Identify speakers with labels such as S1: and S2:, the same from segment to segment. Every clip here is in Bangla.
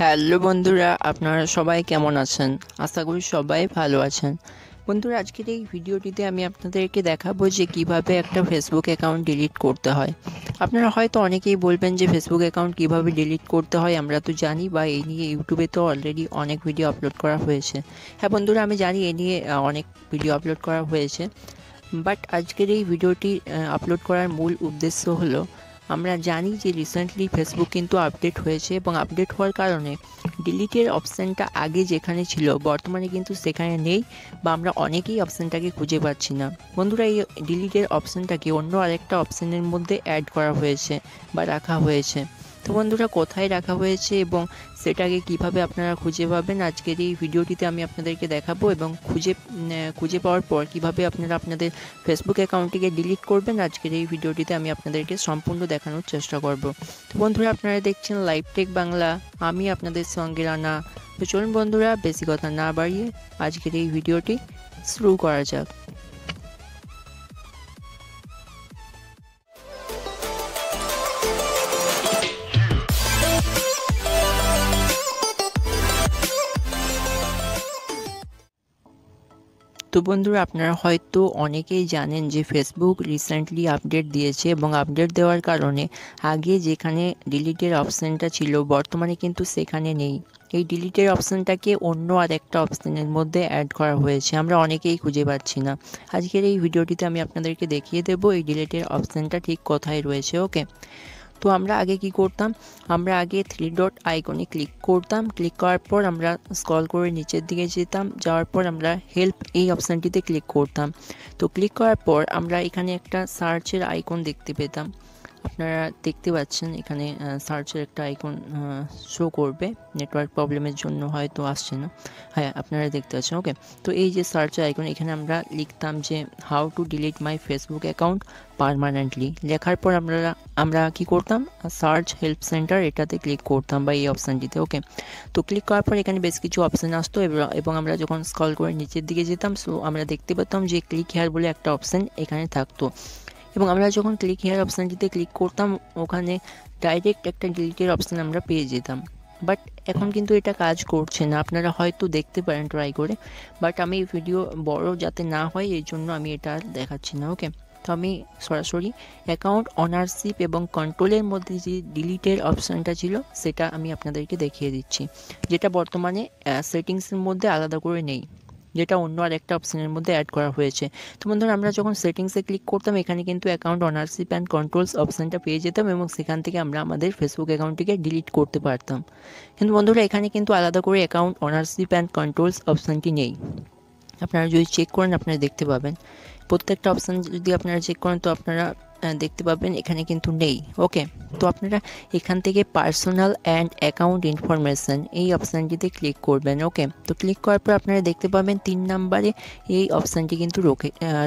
S1: হ্যালো বন্ধুরা, আপনারা সবাই কেমন আছেন? আশা করি সবাই ভালো আছেন। বন্ধুরা, আজকের এই ভিডিওটিতে আমি আপনাদেরকে দেখাবো যে কিভাবে একটা ফেসবুক অ্যাকাউন্ট ডিলিট করতে হয়। আপনারা হয়তো অনেকেই বলবেন যে ফেসবুক অ্যাকাউন্ট কিভাবে ডিলিট করতে হয় আমরা তো জানি, বা এই নিয়ে ইউটিউবে তো অলরেডি অনেক ভিডিও আপলোড করা হয়েছে। হ্যাঁ বন্ধুরা, আমি জানি এই নিয়ে অনেক ভিডিও আপলোড করা হয়েছে, বাট আজকের এই ভিডিওটি আপলোড করার মূল উদ্দেশ্য হলো, আমরা জানি যে রিসেন্টলি ফেসবুক কিন্তু আপডেট হয়েছে, এবং আপডেট হওয়ার কারণে ডিলিটের অপশানটা আগে যেখানে ছিল বর্তমানে কিন্তু সেখানে নেই, বা আমরা অনেকেই অপশানটাকে খুঁজে পাচ্ছি না। বন্ধুরা, এই ডিলিটের অপশানটাকে অন্য আরেকটা অপশানের মধ্যে অ্যাড করা হয়েছে বা রাখা হয়েছে। তো বন্ধুরা, কোথায় রাখা হয়েছে এবং সেটাকে কিভাবে আপনারা খুঁজে পাবেন আজকের এই ভিডিওটিতে আমি আপনাদেরকে দেখাবো, এবং খুঁজে পাওয়ার পর কিভাবে আপনারা আপনাদের ফেসবুক অ্যাকাউন্টটিকে ডিলিট করবেন আজকের এই ভিডিওটিতে আমি আপনাদেরকে সম্পূর্ণ দেখানোর চেষ্টা করব। তো বন্ধুরা, আপনারা দেখছেন লাইভ টেক বাংলা, আমি আপনাদের সঙ্গে রানা। তো চলুন বন্ধুরা, বেশি কথা না বাড়িয়ে আজকের এই ভিডিওটি শুরু করা যাক। তো বন্ধুরা, আপনারা হয়তো অনেকেই জানেন যে ফেসবুক রিসেন্টলি আপডেট দিয়েছে, এবং আপডেট দেওয়ার কারণে আগে যেখানে ডিলিটের অপশানটা ছিল বর্তমানে কিন্তু সেখানে নেই। এই ডিলিটের অপশানটাকে অন্য আরেকটা অপশানের মধ্যে অ্যাড করা হয়েছে, আমরা অনেকেই খুঁজে পাচ্ছি না। আজকের এই ভিডিওটিতে আমি আপনাদেরকে দেখিয়ে দেবো এই ডিলিটের অপশানটা ঠিক কোথায় রয়েছে। ওকে, তো আমরা আগে কি করতাম, আমরা আগে 3 ডট আইকনে ক্লিক করতাম। ক্লিক করার পর আমরা স্ক্রল করে নিচের দিকে যেতাম, যাওয়ার পর আমরা হেল্প এই অপশানটিতে ক্লিক করতাম। তো ক্লিক করার পর আমরা এখানে একটা সার্চের আইকন দেখতে পেতাম। আপনারা দেখতে পাচ্ছেন এখানে সার্চের একটা আইকন শো করবে, নেটওয়ার্ক প্রবলেমের জন্য হয়তো আসছে না। হ্যাঁ, আপনারা দেখতে পাচ্ছেন। ওকে, তো এই যে সার্চের আইকন, এখানে আমরা লিখতাম যে how to delete my Facebook account permanently. লেখার পর আমরা কি করতাম, সার্চ হেল্প সেন্টার এটাতে ক্লিক করতাম, বা এই অপশানটিতে। ওকে, তো ক্লিক করার পর এখানে বেশ কিছু অপশান আসতো, এবং আমরা যখন স্ক্রল করে নিচের দিকে যেতাম, সো আমরা দেখতে পেতাম যে ক্লিক হেয়ার বলে একটা অপশান এখানে থাকতো, এবং আমরা যখন ক্লিক হেয়ার অপশানটিতে ক্লিক করতাম ওখানে ডাইরেক্ট একটা ডিলিটের অপশান আমরা পেয়ে যেতাম। বাট এখন কিন্তু এটা কাজ করছে না, আপনারা হয়তো দেখতে পারেন ট্রাই করে, বাট আমি ভিডিও বড় যাতে না হয় এই জন্য আমি এটা আর দেখাচ্ছি না। ওকে, তো আমি সরাসরি অ্যাকাউন্ট অনারশিপ এবং কন্ট্রোলের মধ্যে যে ডিলিটের অপশানটা ছিল সেটা আমি আপনাদেরকে দেখিয়ে দিচ্ছি, যেটা বর্তমানে সেটিংসের মধ্যে আলাদা করে নেই, যেটা অন্য আর একটা অপশানের মধ্যে অ্যাড করা হয়েছে। তো বন্ধুরা, আমরা যখন সেটিংসে ক্লিক করতাম এখানে কিন্তু অ্যাকাউন্ট অনারশিপ অ্যান্ড কন্ট্রোলস অপশানটা পেয়ে যেতাম, এবং সেখান থেকে আমরা আমাদের ফেসবুক অ্যাকাউন্টটিকে ডিলিট করতে পারতাম। কিন্তু বন্ধুরা, এখানে কিন্তু আলাদা করে অ্যাকাউন্ট অনারশিপ অ্যান্ড কন্ট্রোলস অপশানটি নেই। আপনারা যদি চেক করেন আপনারা দেখতে পাবেন, প্রত্যেকটা অপশান যদি আপনারা চেক করেন তো আপনারা দেখতে পাবেন এখানে কিন্তু নেই। ওকে, তো আপনারা এখান থেকে পার্সোনাল অ্যান্ড অ্যাকাউন্ট ইনফরমেশান এই অপশানটিতে ক্লিক করবেন। ওকে, তো ক্লিক করার পর আপনারা দেখতে পাবেন 3 নম্বরে এই অপশানটি কিন্তু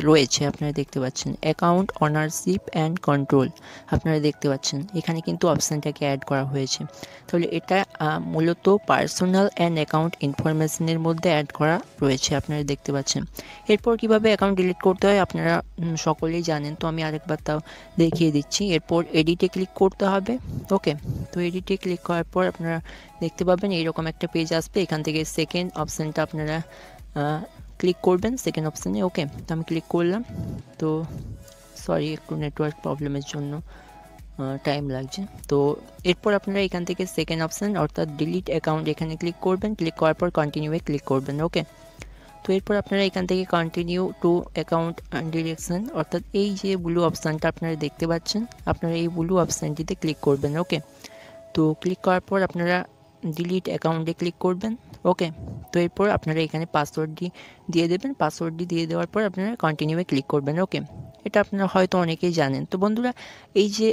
S1: রয়েছে, আপনারা দেখতে পাচ্ছেন অ্যাকাউন্ট অনারশিপ অ্যান্ড কন্ট্রোল। আপনারা দেখতে পাচ্ছেন এখানে কিন্তু অপশানটাকে অ্যাড করা হয়েছে। তাহলে এটা মূলত পার্সোনাল অ্যান্ড অ্যাকাউন্ট ইনফরমেশানের মধ্যে অ্যাড করা রয়েছে, আপনারা দেখতে পাচ্ছেন। এরপর কিভাবে অ্যাকাউন্ট ডিলিট করতে হয় আপনারা সকলেই জানেন, তো আমি আরেকবার তাও দেখিয়ে দিচ্ছি। এরপর এডিটে ক্লিক করতে হবে। ওকে, তো এডিটে ক্লিক করার পর আপনারা দেখতে পাবেন এইরকম একটা পেজ আসবে, এখান থেকে সেকেন্ড অপশানটা আপনারা ক্লিক করবেন, সেকেন্ড অপশানে। ওকে, তো আমি ক্লিক করলাম। তো সরি, একটু নেটওয়ার্ক প্রবলেমের জন্য টাইম লাগছে। তো এরপর আপনারা এখান থেকে সেকেন্ড অপশান অর্থাৎ ডিলিট অ্যাকাউন্ট এখানে ক্লিক করবেন। ক্লিক করার পর কন্টিনিউয়ে ক্লিক করবেন। ওকে, তো এরপর আপনারা এখান থেকে কন্টিনিউ টু অ্যাকাউন্ট ডিরেকশন অর্থাৎ এই যে ব্লু অপশানটা আপনারা দেখতে পাচ্ছেন, আপনারা এই ব্লু অপশানটিতে ক্লিক করবেন। ওকে, তো ক্লিক করার পর আপনারা ডিলিট অ্যাকাউন্টে ক্লিক করবেন। ওকে, তো এরপর আপনারা এখানে পাসওয়ার্ডটি দিয়ে দেবেন। পাসওয়ার্ডটি দিয়ে দেওয়ার পর আপনারা কন্টিনিউয়ে ক্লিক করবেন। ওকে, এটা আপনারা হয়তো অনেকেই জানেন। তো বন্ধুরা, এই যে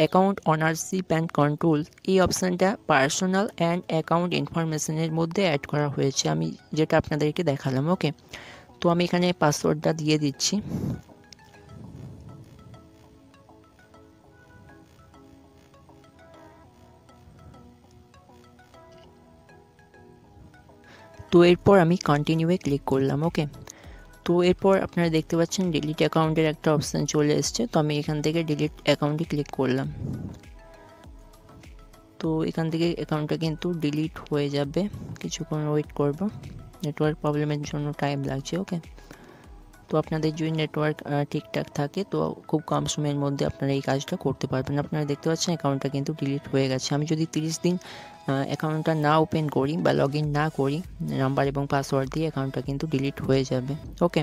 S1: অ্যাকাউন্ট অনারশিপ অ্যান্ড কন্ট্রোল এই অপশানটা পার্সোনাল অ্যান্ড অ্যাকাউন্ট ইনফরমেশনের মধ্যে অ্যাড করা হয়েছে, আমি যেটা আপনাদেরকে দেখালাম। ওকে, তো আমি এখানে পাসওয়ার্ডটা দিয়ে দিচ্ছি। তো এরপর আমি কন্টিনিউয়ে ক্লিক করলাম। ওকে, তো এরপর আপনারা দেখতে পাচ্ছেন ডিলিট অ্যাকাউন্টের একটা অপশান চলে এসছে, তো আমি এখান থেকে ডিলিট অ্যাকাউন্টে ক্লিক করলাম। তো এখান থেকে অ্যাকাউন্টটা কিন্তু ডিলিট হয়ে যাবে। কিছুক্ষণ ওয়েট করব, নেটওয়ার্ক প্রবলেমের জন্য টাইম লাগছে। ওকে, তো আপনাদের যদি নেটওয়ার্ক ঠিকঠাক থাকে তো খুব কম সময়ের মধ্যে আপনারা এই কাজটা করতে পারবেন। আপনারা দেখতে পাচ্ছেন অ্যাকাউন্টটা কিন্তু ডিলিট হয়ে গেছে। আমি যদি 30 দিন অ্যাকাউন্টটা না ওপেন করি বা লগ ইন না করি নাম্বার এবং পাসওয়ার্ড দিয়ে, অ্যাকাউন্টটা কিন্তু ডিলিট হয়ে যাবে। ওকে,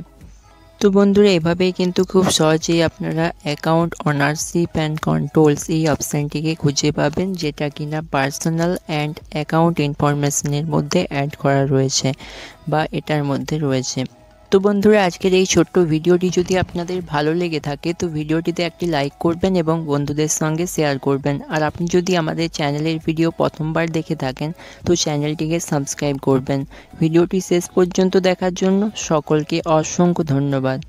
S1: তো বন্ধুরা এভাবেই কিন্তু খুব সহজেই আপনারা অ্যাকাউন্ট ওনারশিপ অ্যান্ড কন্ট্রোলস এই অপশানটিকে খুঁজে পাবেন, যেটা কিনা পার্সোনাল অ্যান্ড অ্যাকাউন্ট ইনফরমেশনের মধ্যে অ্যাড করা রয়েছে বা এটার মধ্যে রয়েছে। তো বন্ধুরা আজকের এই ছোট্ট ভিডিওটি যদি আপনাদের ভালো লেগে থাকে তো ভিডিওটিতে একটি লাইক করবেন এবং বন্ধুদের সঙ্গে শেয়ার করবেন। আর আপনি যদি আমাদের চ্যানেলের ভিডিও প্রথমবার দেখে থাকেন তো চ্যানেলটিকে সাবস্ক্রাইব করবেন। ভিডিওটি শেষ পর্যন্ত দেখার জন্য সকলকে অসংখ্য ধন্যবাদ।